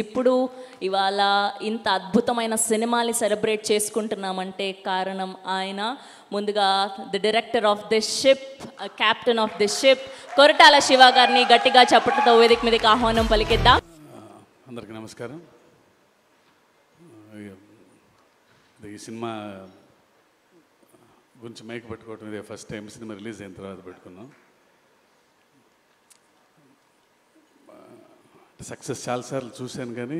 ఇప్పుడు ఇవాళ ఇంత అద్భుతమైన సినిమాని సెలబ్రేట్ చేసుకుంటున్నామంటే కారణం ఆయన. ముందుగా the director of this ship, captain of this ship, Koratala Shiva గారిని గట్టిగా చప్పట్లతో వేదిక మీదకి ఆహ్వానం పలికిద్దాం. అందరికీ నమస్కారం. ఈ సినిమా గురించి మైక్ పెట్టుకోవటం ఇదే ఫస్ట్ టైం. సినిమా రిలీజ్ అయిన తర్వాత పెట్టుకున్నాం. సక్సెస్ చాలాసార్లు చూశాను కానీ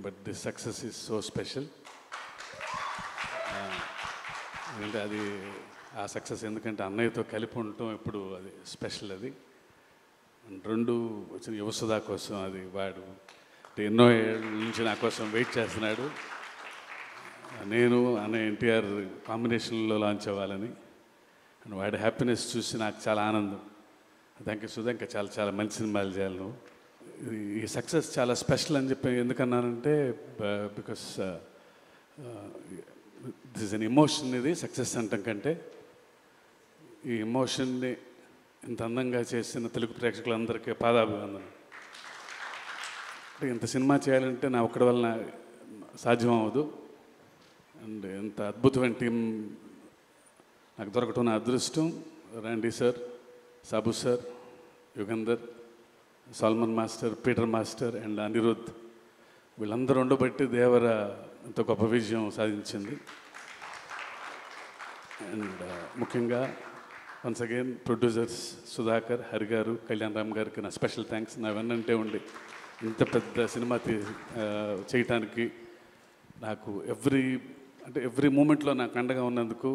but this success is so special. ఎందుకంటే అది ఆ సక్సెస్ ఎందుకంటే అన్నయ్యతో కలిపి ఉండటం ఇప్పుడు అది స్పెషల్. అది రెండు వచ్చిన యువసుధా కోసం అది వాడు ఎన్నో ఏళ్ళ నుంచి నా కోసం వెయిట్ చేస్తున్నాడు. నేను అన్నయ్య ఎన్టీఆర్ కాంబినేషన్లో లాంచ్ అవ్వాలని అండ్ వాడి హ్యాపీనెస్ చూసి నాకు చాలా ఆనందం. Thank you Sudha. ఇంకా చాలా చాలా మంచి సినిమాలు చేయాలి నువ్వు. ఈ సక్సెస్ చాలా స్పెషల్ అని చెప్పి ఎందుకన్నానంటే because this is an emotion. ఇది సక్సెస్ అంటాం కంటే ఈ ఎమోషన్ని ఇంత అందంగా చేసిన తెలుగు ప్రేక్షకులందరికీ పాదాభివందనం. ఇంత సినిమా చేయాలంటే నా ఒక్కడి వలన సాధ్యం అవ్వదు. అండ్ ఇంత అద్భుతమైన టీం నాకు దొరకటం నా అదృష్టం. Randy sir, Sabu sir, Yugandhar, Salman master, Peter master and Anirudh వీళ్ళందరూ ఉండబట్టి దేవర ఇంత గొప్ప విజయం సాధించింది. అండ్ ముఖ్యంగా once again producers Sudhakar, Hari garu, Kalyan Ram గారికి నా స్పెషల్ థ్యాంక్స్. నా వెన్నంటే ఉండి ఇంత పెద్ద సినిమా చేయటానికి నాకు ఎవ్రీ మూమెంట్లో నాకు అండగా ఉన్నందుకు,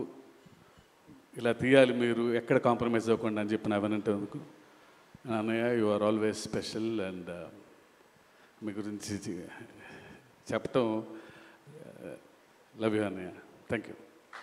ఇలా తీయాలి మీరు ఎక్కడ కాంప్రమైజ్ అవ్వకుండా అని చెప్పి నా వెన్నంటే అందుకు అన్నయ్య you are always special. And మీ గురించి చెప్పటం లవ్ యూ అన్నయ్య. Thank you.